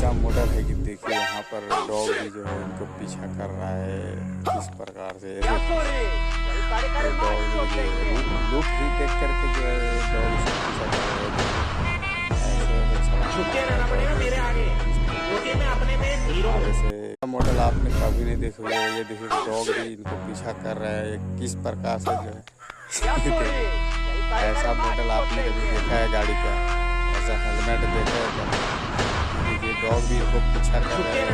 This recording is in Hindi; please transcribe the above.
ऐसा मॉडल है कि देखिए यहाँ पर डॉग भी जो है उनको पीछा कर रहा है किस प्रकार से। डॉग लुक ही देख करके जो है डॉग से पीछा कर रहा है। ऐसे मॉडल आपने कभी नहीं देखे हुए। ये देखिए डॉग भी इनको पीछा कर रहा है किस प्रकार से जो है। ऐसा मॉडल आपने कभी देखा है गाड़ी का? ऐसा हेलमेट देखा है क्या? देखिए डॉग भी इनको पीछा कर रहा है।